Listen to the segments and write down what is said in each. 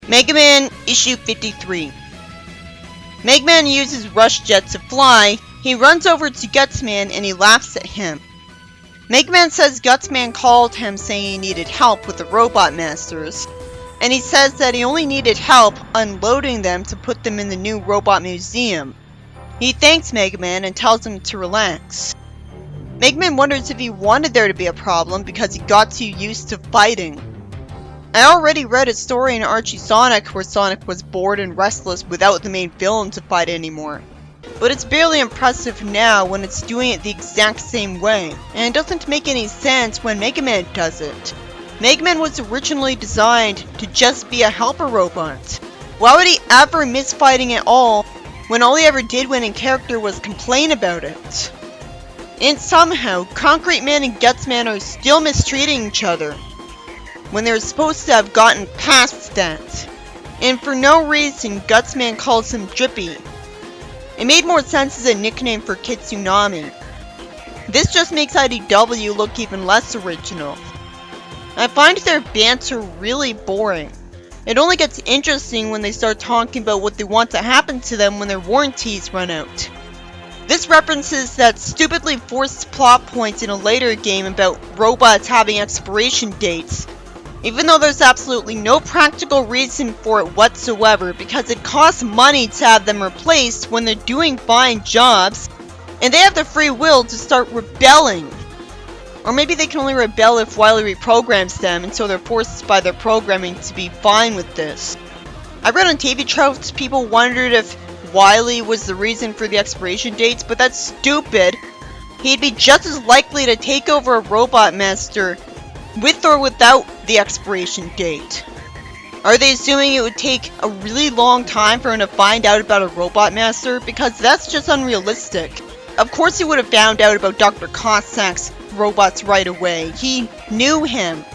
Mega Man Issue 53. Mega Man uses Rush Jet to fly. He runs over to Gutsman and he laughs at him. Mega Man says Gutsman called him saying he needed help with the Robot Masters, and he says that he only needed help unloading them to put them in the new Robot Museum. He thanks Mega Man and tells him to relax. Mega Man wonders if he wanted there to be a problem because he got too used to fighting. I already read a story in Archie Sonic where Sonic was bored and restless without the main villain to fight anymore. But it's barely impressive now when it's doing it the exact same way, and it doesn't make any sense when Mega Man does it. Mega Man was originally designed to just be a helper robot. Why would he ever miss fighting at all when all he ever did when in character was complain about it? And somehow, Concrete Man and Gutsman are still mistreating each other, when they're supposed to have gotten past that. And for no reason, Gutsman calls him Drippy. It made more sense as a nickname for Kitsunami. This just makes IDW look even less original. I find their banter really boring. It only gets interesting when they start talking about what they want to happen to them when their warranties run out. This references that stupidly forced plot point in a later game about robots having expiration dates, even though there's absolutely no practical reason for it whatsoever because it costs money to have them replaced when they're doing fine jobs, and they have the free will to start rebelling. Or maybe they can only rebel if Wily reprograms them, and so they're forced by their programming to be fine with this. I read on TV tropes people wondered if Wily was the reason for the expiration dates, but that's stupid. He'd be just as likely to take over a Robot Master with or without the expiration date. Are they assuming it would take a really long time for him to find out about a Robot Master? Because that's just unrealistic. Of course he would have found out about Dr. Cossack's robots right away. He knew him.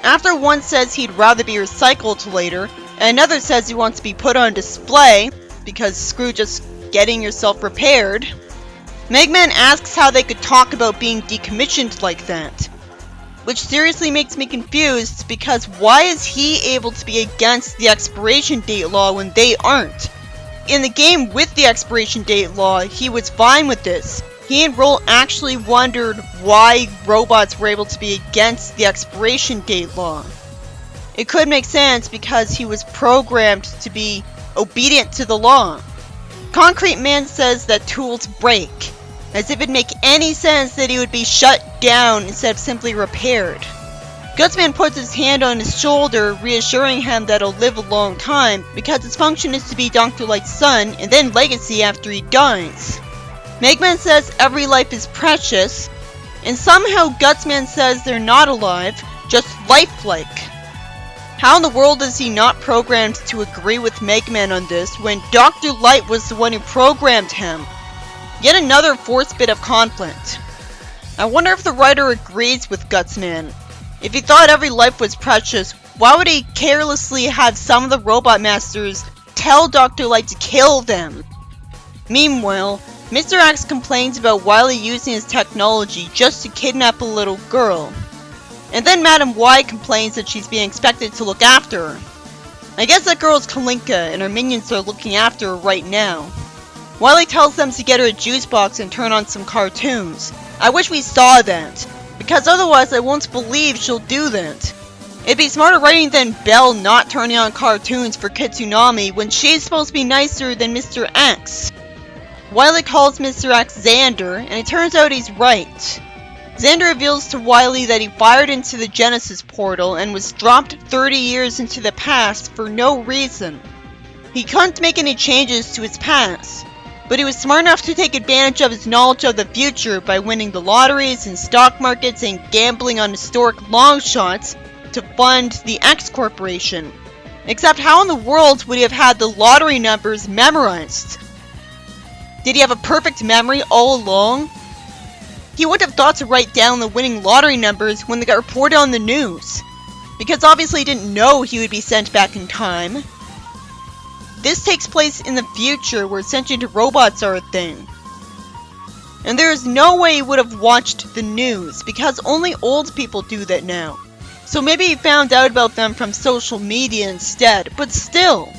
After one says he'd rather be recycled later, and another says he wants to be put on display, because screw just getting yourself repaired, Mega Man asks how they could talk about being decommissioned like that. Which seriously makes me confused, because why is he able to be against the expiration date law when they aren't? In the game with the expiration date law, he was fine with this. He and Roll actually wondered why robots were able to be against the expiration date law. It could make sense because he was programmed to be obedient to the law. Concrete Man says that tools break, as if it'd make any sense that he would be shut down instead of simply repaired. Gutsman puts his hand on his shoulder, reassuring him that he'll live a long time because his function is to be Dr. Light's son and then legacy after he dies. Mega Man says every life is precious, and somehow Gutsman says they're not alive, just lifelike. How in the world is he not programmed to agree with Mega Man on this when Dr. Light was the one who programmed him? Yet another forced bit of conflict. I wonder if the writer agrees with Gutsman. If he thought every life was precious, why would he carelessly have some of the Robot Masters tell Dr. Light to kill them? Meanwhile, Mr. X complains about Wily using his technology just to kidnap a little girl. And then Madam Y complains that she's being expected to look after her. I guess that girl's Kalinka and her minions are looking after her right now. Wily tells them to get her a juice box and turn on some cartoons. I wish we saw that, because otherwise I won't believe she'll do that. It'd be smarter writing than Belle not turning on cartoons for Kitsunami when she's supposed to be nicer than Mr. X. Wily calls Mr. X Xander, and it turns out he's right. Xander reveals to Wily that he fired into the Genesis portal and was dropped 30 years into the past for no reason. He couldn't make any changes to his past, but he was smart enough to take advantage of his knowledge of the future by winning the lotteries and stock markets and gambling on historic long shots to fund the X Corporation. Except how in the world would he have had the lottery numbers memorized? Did he have a perfect memory all along? He wouldn't have thought to write down the winning lottery numbers when they got reported on the news, because obviously he didn't know he would be sent back in time. This takes place in the future where sentient robots are a thing. And there is no way he would have watched the news, because only old people do that now. So maybe he found out about them from social media instead, but still.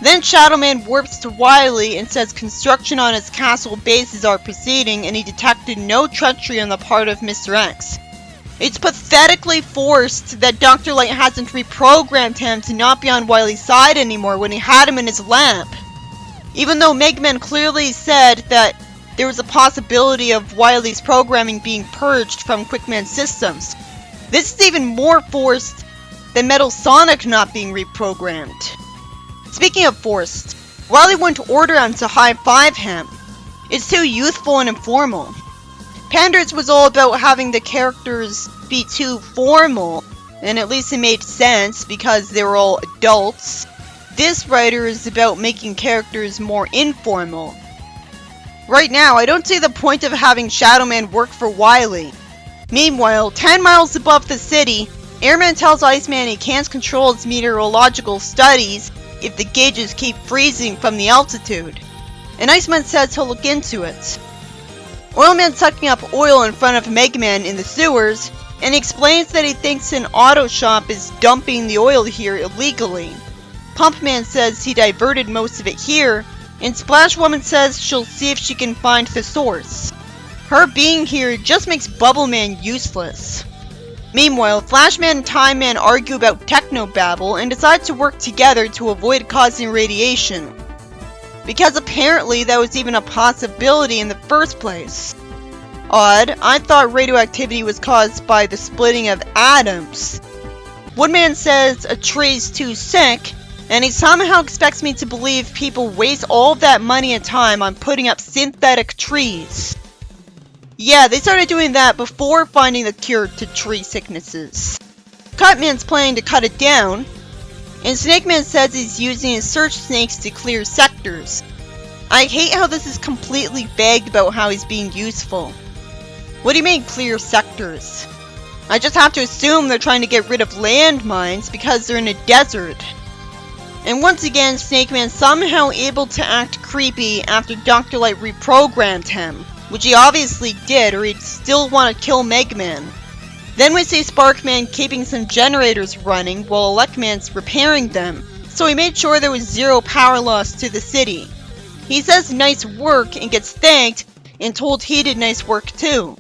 Then Shadow Man warps to Wily and says construction on his castle bases are proceeding and he detected no treachery on the part of Mr. X. It's pathetically forced that Dr. Light hasn't reprogrammed him to not be on Wily's side anymore when he had him in his lab. Even though Mega Man clearly said that there was a possibility of Wily's programming being purged from Quickman's systems. This is even more forced than Metal Sonic not being reprogrammed. Speaking of forced, Wily wouldn't order him to high-five him. It's too youthful and informal. Pandas was all about having the characters be too formal, and at least it made sense because they were all adults. This writer is about making characters more informal. Right now, I don't see the point of having Shadow Man work for Wily. Meanwhile, 10 miles above the city, Airman tells Iceman he can't control his meteorological studies if the gauges keep freezing from the altitude, and Iceman says he'll look into it. Oilman's sucking up oil in front of Mega Man in the sewers, and he explains that he thinks an auto shop is dumping the oil here illegally. Pumpman says he diverted most of it here, and Splash Woman says she'll see if she can find the source. Her being here just makes Bubble Man useless. Meanwhile, Flashman and Time Man argue about technobabble and decide to work together to avoid causing radiation. Because apparently that was even a possibility in the first place. Odd, I thought radioactivity was caused by the splitting of atoms. Woodman says a tree's too sick, and he somehow expects me to believe people waste all of that money and time on putting up synthetic trees. Yeah, they started doing that before finding the cure to tree sicknesses. Cutman's planning to cut it down, and Snake Man says he's using his search snakes to clear sectors. I hate how this is completely vague about how he's being useful. What do you mean clear sectors? I just have to assume they're trying to get rid of landmines because they're in a desert. And once again, Snake Man somehow able to act creepy after Dr. Light reprogrammed him, which he obviously did or he'd still want to kill Mega Man. Then we see Sparkman keeping some generators running while Electman's repairing them, so he made sure there was zero power loss to the city. He says nice work and gets thanked and told he did nice work too.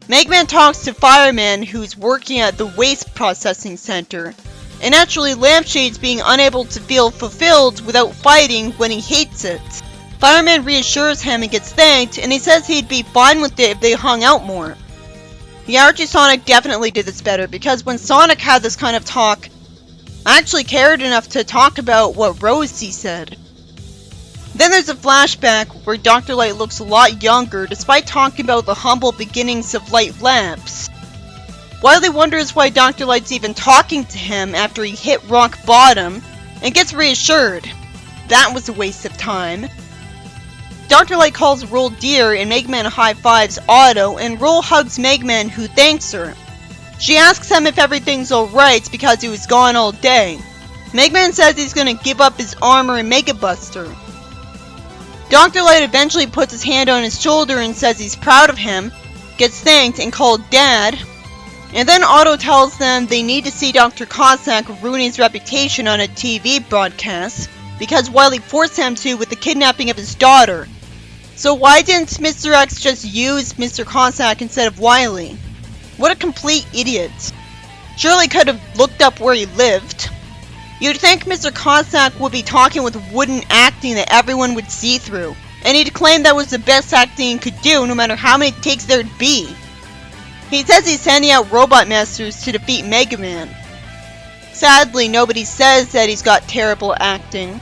Mega Man talks to Fireman who's working at the waste processing center, and naturally Lampshade's being unable to feel fulfilled without fighting when he hates it. Fireman reassures him and gets thanked, and he says he'd be fine with it if they hung out more. Yeah, Archie Sonic definitely did this better, because when Sonic had this kind of talk, I actually cared enough to talk about what Rosie said. Then there's a flashback where Dr. Light looks a lot younger despite talking about the humble beginnings of Light Labs. Wily wonders why Dr. Light's even talking to him after he hit rock bottom, and gets reassured. That was a waste of time. Dr. Light calls Roll dear and Mega Man high-fives Otto, and Roll hugs Mega Man who thanks her. She asks him if everything's alright because he was gone all day. Mega Man says he's gonna give up his armor and Mega Buster. Dr. Light eventually puts his hand on his shoulder and says he's proud of him, gets thanked and called Dad, and then Otto tells them they need to see Dr. Cossack ruin his reputation on a TV broadcast because Wily forced him to with the kidnapping of his daughter. So why didn't Mr. X just use Mr. Cossack instead of Wily? What a complete idiot. Surely could have looked up where he lived. You'd think Mr. Cossack would be talking with wooden acting that everyone would see through, and he'd claim that was the best acting he could do no matter how many takes there'd be. He says he's sending out Robot Masters to defeat Mega Man. Sadly, nobody says that he's got terrible acting.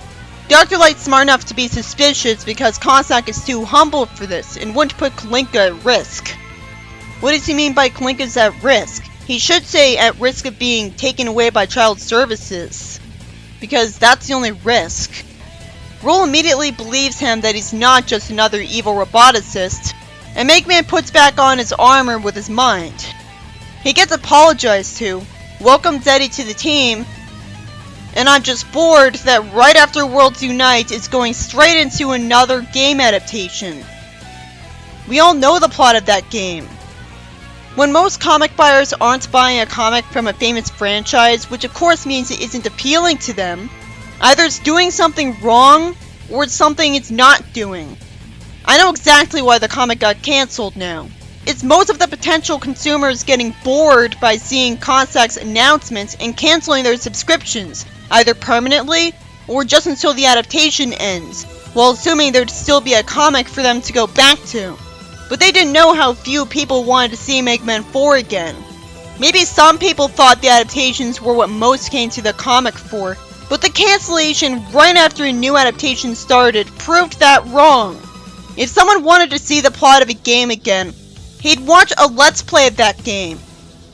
Dr. Light's smart enough to be suspicious because Cossack is too humble for this and wouldn't put Kalinka at risk. What does he mean by Kalinka's at risk? He should say at risk of being taken away by child services, because that's the only risk. Roll immediately believes him that he's not just another evil roboticist, and Mega Man puts back on his armor with his mind. He gets apologized to, welcomes Eddie to the team, and I'm just bored that right after Worlds Unite it's going straight into another game adaptation. We all know the plot of that game. When most comic buyers aren't buying a comic from a famous franchise, which of course means it isn't appealing to them, either it's doing something wrong, or it's something it's not doing. I know exactly why the comic got cancelled now. It's most of the potential consumers getting bored by seeing Cossacks' announcements and cancelling their subscriptions, either permanently, or just until the adaptation ends, while assuming there'd still be a comic for them to go back to. But they didn't know how few people wanted to see Eggman 4 again. Maybe some people thought the adaptations were what most came to the comic for, but the cancellation right after a new adaptation started proved that wrong. If someone wanted to see the plot of a game again, he'd watch a Let's Play of that game.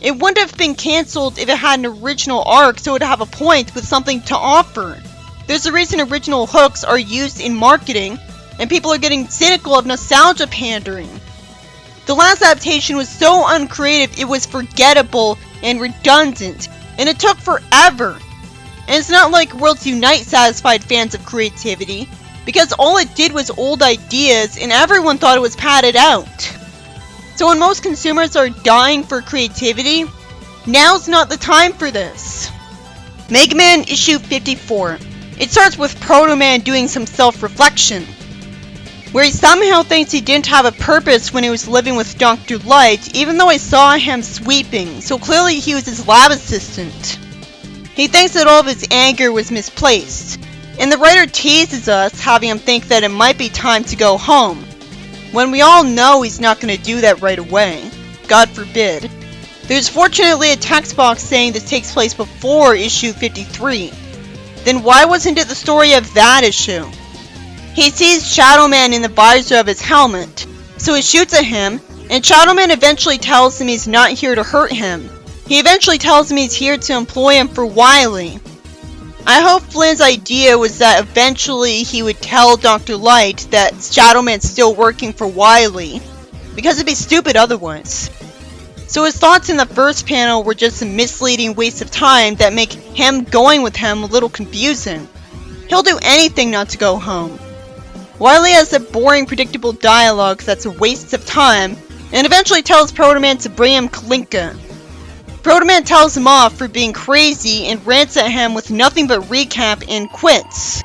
It wouldn't have been cancelled if it had an original arc, so it would have a point with something to offer. There's a reason original hooks are used in marketing, and people are getting cynical of nostalgia pandering. The last adaptation was so uncreative it was forgettable and redundant, and it took forever. And it's not like Worlds Unite satisfied fans of creativity, because all it did was old ideas and everyone thought it was padded out. So when most consumers are dying for creativity, now's not the time for this. Eggman issue 54. It starts with Proto Man doing some self-reflection, where he somehow thinks he didn't have a purpose when he was living with Dr. Light, even though I saw him sweeping, so clearly he was his lab assistant. He thinks that all of his anger was misplaced, and the writer teases us, having him think that it might be time to go home, when we all know he's not going to do that right away. God forbid. There's fortunately a text box saying this takes place before issue 53. Then why wasn't it the story of that issue? He sees Shadow Man in the visor of his helmet, so he shoots at him, and Shadow Man eventually tells him he's not here to hurt him. He eventually tells him he's here to employ him for Wily. I hope Flynn's idea was that eventually he would tell Dr. Light that Shadow Man's still working for Wily, because it'd be stupid otherwise. So his thoughts in the first panel were just a misleading waste of time that make him going with him a little confusing. He'll do anything not to go home. Wily has a boring, predictable dialogue that's a waste of time, and eventually tells Proto Man to bring him Kalinka. Proto Man tells him off for being crazy and rants at him with nothing but recap and quits.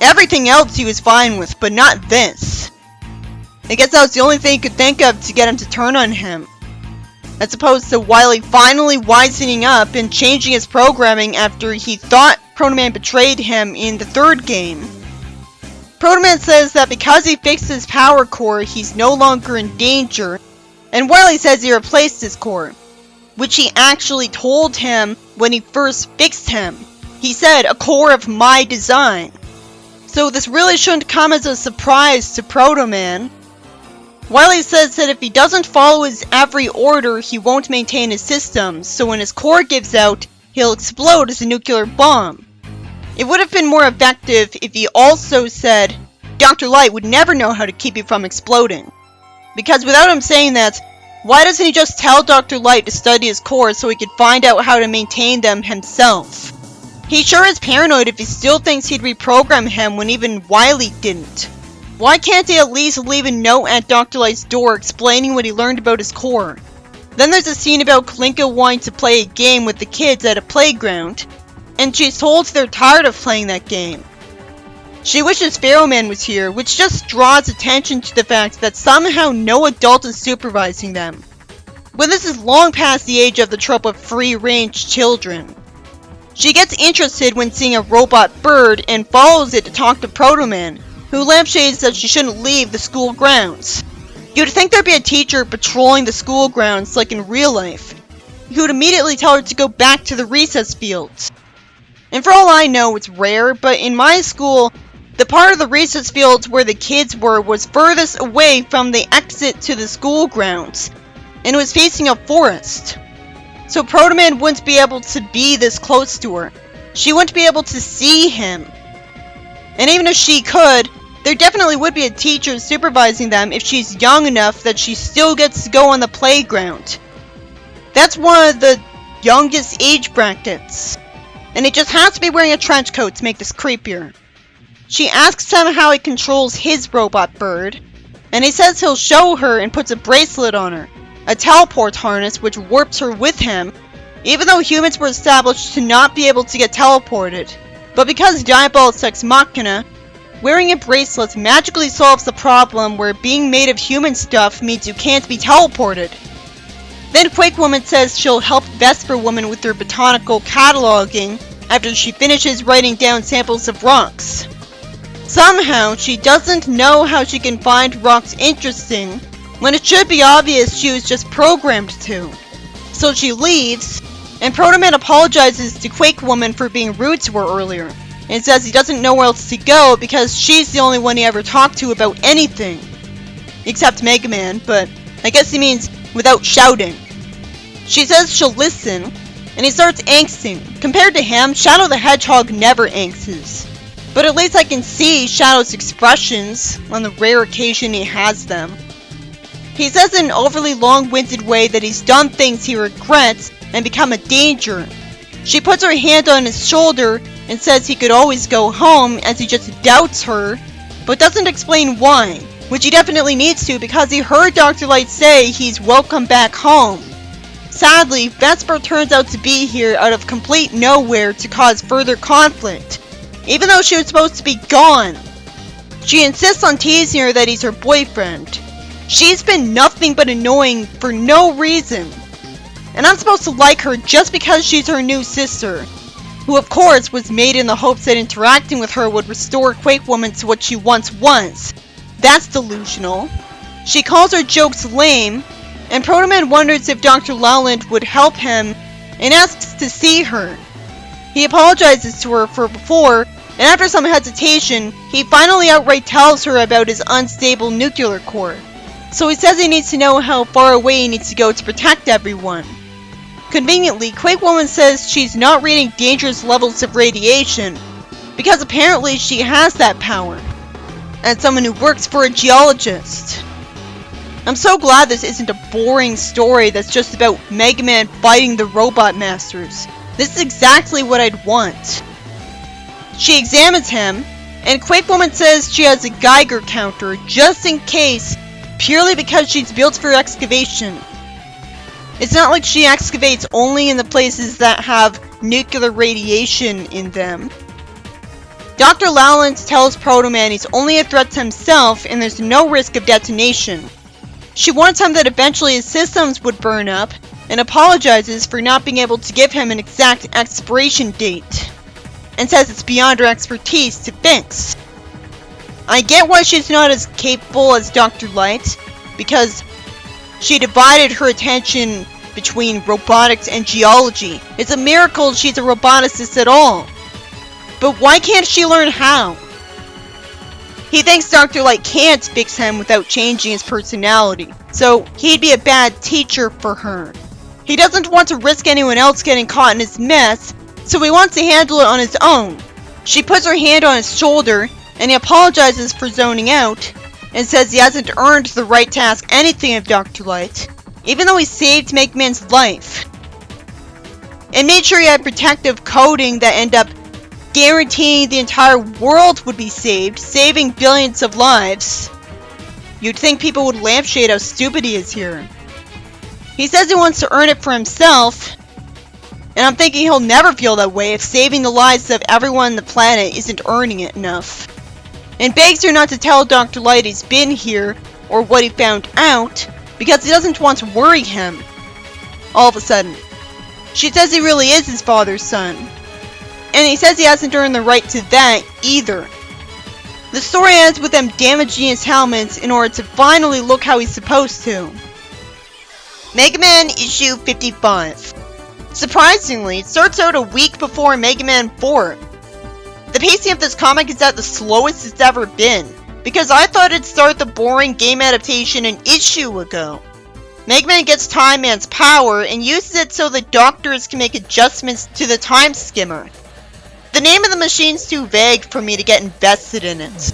Everything else he was fine with, but not this. I guess that was the only thing he could think of to get him to turn on him. As opposed to Wily finally wisening up and changing his programming after he thought Proto Man betrayed him in the third game. Proto Man says that because he fixed his power core, he's no longer in danger, and Wily says he replaced his core, which he actually told him when he first fixed him. He said, a core of my design. So this really shouldn't come as a surprise to Proto Man. Wily says that if he doesn't follow his every order, he won't maintain his systems, so when his core gives out, he'll explode as a nuclear bomb. It would have been more effective if he also said, Dr. Light would never know how to keep you from exploding. Because without him saying that, why doesn't he just tell Dr. Light to study his core so he could find out how to maintain them himself? He sure is paranoid if he still thinks he'd reprogram him when even Wily didn't. Why can't he at least leave a note at Dr. Light's door explaining what he learned about his core? Then there's a scene about Kalinka wanting to play a game with the kids at a playground, and she's told they're tired of playing that game. She wishes Pharaoh Man was here, which just draws attention to the fact that somehow no adult is supervising them, when this is long past the age of the trope of free-range children. She gets interested when seeing a robot bird and follows it to talk to Proto Man, who lampshades that she shouldn't leave the school grounds. You'd think there'd be a teacher patrolling the school grounds like in real life, who would immediately tell her to go back to the recess fields. And for all I know, it's rare, but in my school, the part of the recess fields where the kids were was furthest away from the exit to the school grounds, and it was facing a forest. So Proto Man wouldn't be able to be this close to her. She wouldn't be able to see him. And even if she could, there definitely would be a teacher supervising them if she's young enough that she still gets to go on the playground. That's one of the youngest age brackets. And he just has to be wearing a trench coat to make this creepier. She asks him how he controls his robot bird, and he says he'll show her and puts a bracelet on her. a teleport harness which warps her with him, even though humans were established to not be able to get teleported. But because Diabol's Ex Machina, wearing a bracelet magically solves the problem where being made of human stuff means you can't be teleported. Then Quake Woman says she'll help Vesper Woman with her botanical cataloging after she finishes writing down samples of rocks. Somehow, she doesn't know how she can find rocks interesting when it should be obvious she was just programmed to. So she leaves, and Proto Man apologizes to Quake Woman for being rude to her earlier, and says he doesn't know where else to go because she's the only one he ever talked to about anything. Except Mega Man, but I guess he means without shouting. She says she'll listen, and he starts angsting. Compared to him, Shadow the Hedgehog never angsts. But at least I can see Shadow's expressions on the rare occasion he has them. He says in an overly long-winded way that he's done things he regrets and become a danger. She puts her hand on his shoulder and says he could always go home as he just doubts her, but doesn't explain why, which he definitely needs to because he heard Dr. Light say he's welcome back home. Sadly, Vesper turns out to be here out of complete nowhere to cause further conflict, even though she was supposed to be gone. She insists on teasing her that he's her boyfriend. She's been nothing but annoying for no reason. And I'm supposed to like her just because she's her new sister, who of course was made in the hopes that interacting with her would restore Quake Woman to what she once was. That's delusional. She calls her jokes lame, and Proto Man wonders if Dr. Lowland would help him and asks to see her. He apologizes to her for before, and after some hesitation, he finally outright tells her about his unstable nuclear core. So he says he needs to know how far away he needs to go to protect everyone. Conveniently, Quake Woman says she's not reading dangerous levels of radiation, because apparently she has that power, as someone who works for a geologist. I'm so glad this isn't a boring story that's just about Mega Man fighting the Robot Masters. This is exactly what I'd want. She examines him, and Quake Woman says she has a Geiger counter just in case, purely because she's built for excavation. It's not like she excavates only in the places that have nuclear radiation in them. Dr. Lowland tells Proto Man he's only a threat to himself and there's no risk of detonation. She warns him that eventually his systems would burn up, and apologizes for not being able to give him an exact expiration date, and says it's beyond her expertise to fix. I get why she's not as capable as Dr. Light, because she divided her attention between robotics and geology. It's a miracle she's a roboticist at all. But why can't she learn how? He thinks Dr. Light can't fix him without changing his personality, so he'd be a bad teacher for her. He doesn't want to risk anyone else getting caught in his mess, so he wants to handle it on his own. She puts her hand on his shoulder, and he apologizes for zoning out, and says he hasn't earned the right to ask anything of Dr. Light, even though he saved Mega Man's life. And made sure he had protective coding that ended up guaranteeing the entire world would be saved, saving billions of lives. You'd think people would lampshade how stupid he is here. He says he wants to earn it for himself, and I'm thinking he'll never feel that way if saving the lives of everyone on the planet isn't earning it enough. And begs her not to tell Dr. Light he's been here, or what he found out, because he doesn't want to worry him. All of a sudden. She says he really is his father's son. And he says he hasn't earned the right to that either. The story ends with them damaging his helmets in order to finally look how he's supposed to. Mega Man issue 55. Surprisingly, it starts out a week before Mega Man 4. The pacing of this comic is at the slowest it's ever been, because I thought it'd start the boring game adaptation an issue ago. Mega Man gets Time Man's power and uses it so the doctors can make adjustments to the time skimmer. The name of the machine's too vague for me to get invested in it.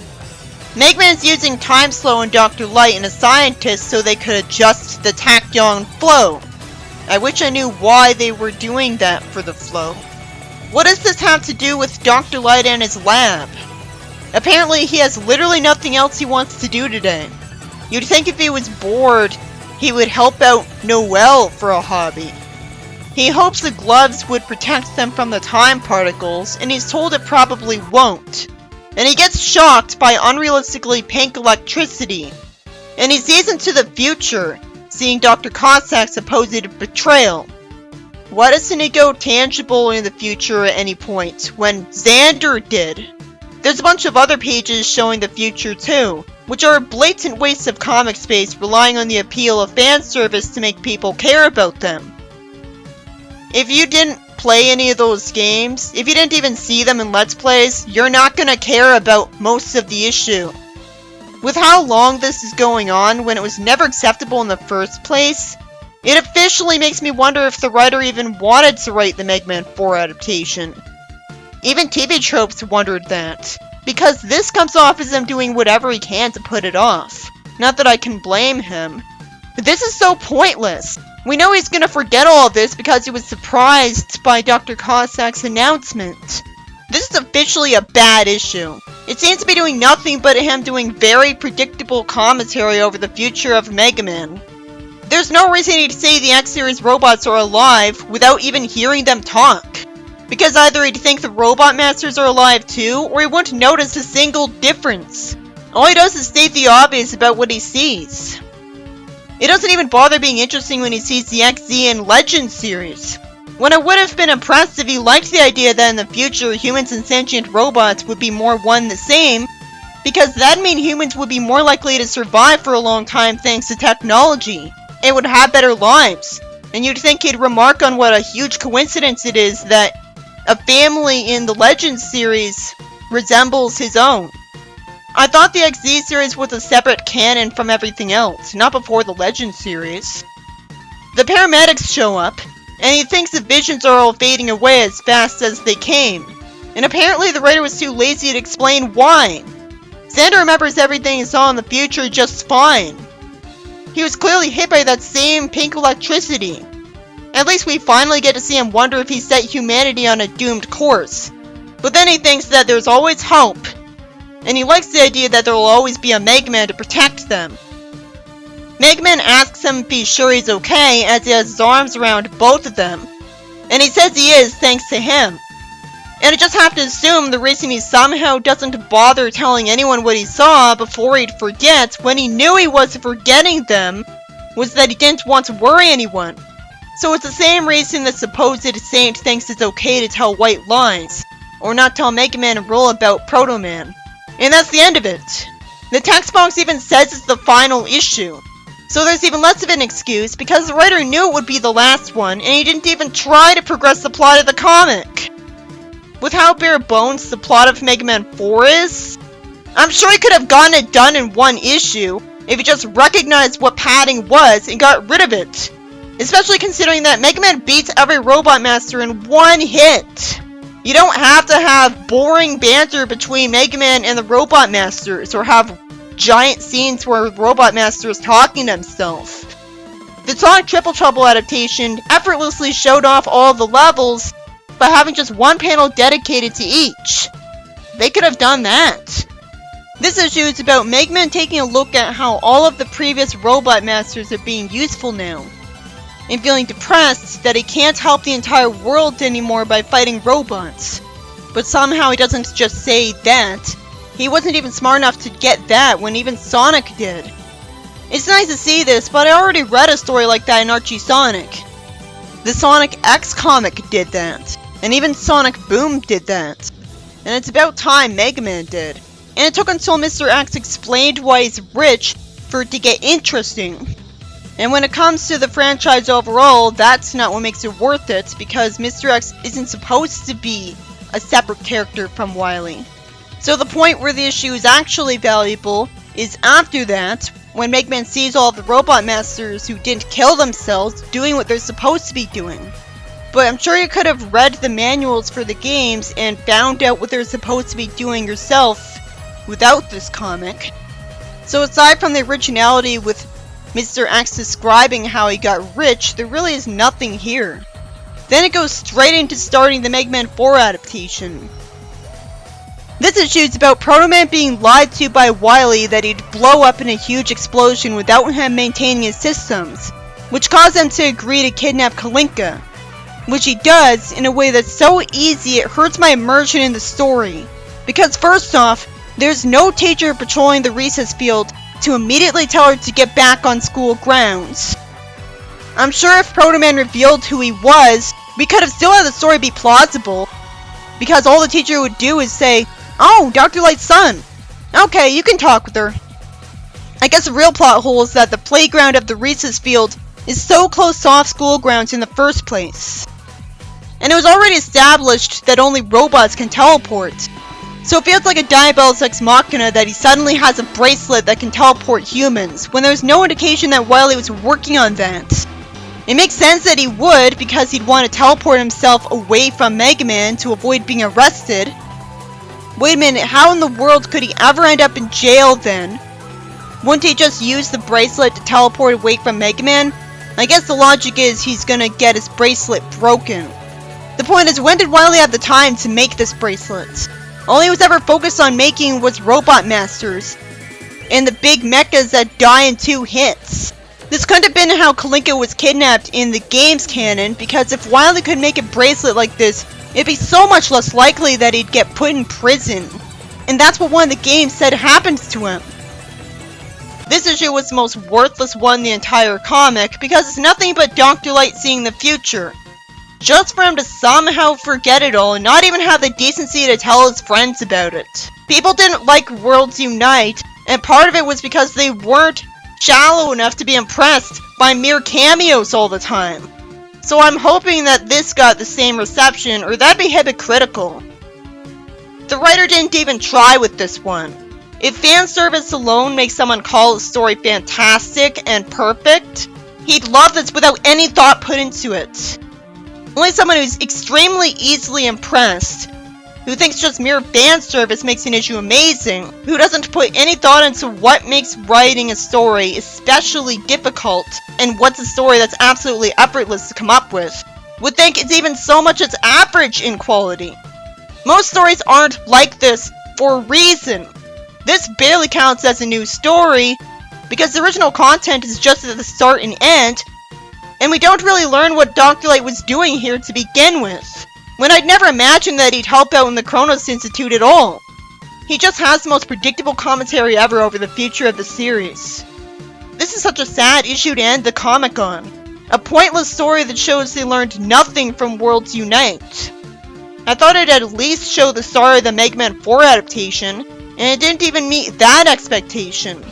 Mega Man's using Time Slow and Dr. Light and a scientist so they could adjust the tachyon flow. I wish I knew why they were doing that for the flow. What does this have to do with Dr. Light and his lab? Apparently he has literally nothing else he wants to do today. You'd think if he was bored, he would help out Noelle for a hobby. He hopes the gloves would protect them from the time particles, and he's told it probably won't. And he gets shocked by unrealistically pink electricity. And he sees into the future, seeing Dr. Cossack's supposed betrayal. Why doesn't he go tangible in the future at any point, when Xander did? There's a bunch of other pages showing the future too, which are a blatant waste of comic space relying on the appeal of fan service to make people care about them. If you didn't play any of those games, if you didn't even see them in Let's Plays, you're not gonna care about most of the issue. With how long this is going on, when it was never acceptable in the first place, it officially makes me wonder if the writer even wanted to write the Mega Man 4 adaptation. Even TV Tropes wondered that, because this comes off as him doing whatever he can to put it off. Not that I can blame him. But this is so pointless. We know he's gonna forget all of this because he was surprised by Dr. Cossack's announcement. This is officially a bad issue. It seems to be doing nothing but him doing very predictable commentary over the future of Mega Man. There's no reason he'd say the X-Series robots are alive without even hearing them talk. Because either he'd think the Robot Masters are alive too, or he wouldn't notice a single difference. All he does is state the obvious about what he sees. It doesn't even bother being interesting when he sees the XZ and Legend series. When I would have been impressed if he liked the idea that in the future humans and sentient robots would be more one the same, because that'd mean humans would be more likely to survive for a long time thanks to technology, and would have better lives. And you'd think he'd remark on what a huge coincidence it is that a family in the Legend series resembles his own. I thought the XZ series was a separate canon from everything else, not before the Legend series. The paramedics show up, and he thinks the visions are all fading away as fast as they came. And apparently the writer was too lazy to explain why. Xander remembers everything he saw in the future just fine. He was clearly hit by that same pink electricity. At least we finally get to see him wonder if he set humanity on a doomed course. But then he thinks that there's always hope. And he likes the idea that there will always be a Mega Man to protect them. Mega Man asks him if he's sure he's okay, as he has his arms around both of them. And he says he is, thanks to him. And I just have to assume the reason he somehow doesn't bother telling anyone what he saw before he'd forget when he knew he wasn't forgetting them was that he didn't want to worry anyone. So it's the same reason the supposed saint thinks it's okay to tell white lies, or not tell Mega Man a rule about Proto Man. And that's the end of it. The text box even says it's the final issue. So there's even less of an excuse because the writer knew it would be the last one and he didn't even try to progress the plot of the comic. With how bare bones the plot of Mega Man 4 is, I'm sure he could have gotten it done in one issue if he just recognized what padding was and got rid of it. Especially considering that Mega Man beats every Robot Master in one hit. You don't have to have boring banter between Mega Man and the Robot Masters, or have giant scenes where Robot Master is talking to himself. The Sonic Triple Trouble adaptation effortlessly showed off all the levels by having just one panel dedicated to each. They could have done that. This issue is about Mega Man taking a look at how all of the previous Robot Masters are being useful now, and feeling depressed that he can't help the entire world anymore by fighting robots. But somehow he doesn't just say that. He wasn't even smart enough to get that when even Sonic did. It's nice to see this, but I already read a story like that in Archie Sonic. The Sonic X comic did that, and even Sonic Boom did that. And it's about time Mega Man did. And it took until Mr. X explained why he's rich for it to get interesting. And when it comes to the franchise overall, that's not what makes it worth it, because Mr. X isn't supposed to be a separate character from Wily. So the point where the issue is actually valuable is after that, when Mega Man sees all the Robot Masters who didn't kill themselves doing what they're supposed to be doing. But I'm sure you could have read the manuals for the games and found out what they're supposed to be doing yourself without this comic. So aside from the originality with Mr. X describing how he got rich, there really is nothing here. Then it goes straight into starting the Mega Man 4 adaptation. This issue is about Proto Man being lied to by Wily that he'd blow up in a huge explosion without him maintaining his systems, which caused him to agree to kidnap Kalinka, which he does in a way that's so easy it hurts my immersion in the story. Because first off, there's no teacher patrolling the recess field to immediately tell her to get back on school grounds. I'm sure if Proto Man revealed who he was, we could have still had the story be plausible, because all the teacher would do is say, "Oh, Dr. Light's son. Okay, you can talk with her." I guess the real plot hole is that the playground of the recess field is so close to off-school grounds in the first place. And it was already established that only robots can teleport. So it feels like a Diabolus Ex Machina that he suddenly has a bracelet that can teleport humans, when there's no indication that Wily was working on that. It makes sense that he would, because he'd want to teleport himself away from Mega Man to avoid being arrested. Wait a minute, how in the world could he ever end up in jail then? Wouldn't he just use the bracelet to teleport away from Mega Man? I guess the logic is he's gonna get his bracelet broken. The point is, when did Wily have the time to make this bracelet? All he was ever focused on making was Robot Masters, and the big mechas that die in 2 hits. This couldn't have been how Kalinka was kidnapped in the game's canon, because if Wily could make a bracelet like this, it'd be so much less likely that he'd get put in prison. And that's what one of the games said happens to him. This issue was the most worthless one in the entire comic, because it's nothing but Dr. Light seeing the future. Just for him to somehow forget it all and not even have the decency to tell his friends about it. People didn't like Worlds Unite, and part of it was because they weren't shallow enough to be impressed by mere cameos all the time. So I'm hoping that this got the same reception, or that'd be hypocritical. The writer didn't even try with this one. If fan service alone makes someone call a story fantastic and perfect, he'd love this without any thought put into it. Only someone who's extremely easily impressed, who thinks just mere fan service makes an issue amazing, who doesn't put any thought into what makes writing a story especially difficult, and what's a story that's absolutely effortless to come up with, would think it's even so much as average in quality. Most stories aren't like this for a reason. This barely counts as a new story, because the original content is just at the start and end, and we don't really learn what Dr. Light was doing here to begin with, when I'd never imagined that he'd help out in the Kronos Institute at all. He just has the most predictable commentary ever over the future of the series. This is such a sad issue to end the comic on. A pointless story that shows they learned nothing from Worlds Unite. I thought it'd at least show the start of the Mega Man 4 adaptation, and it didn't even meet that expectation.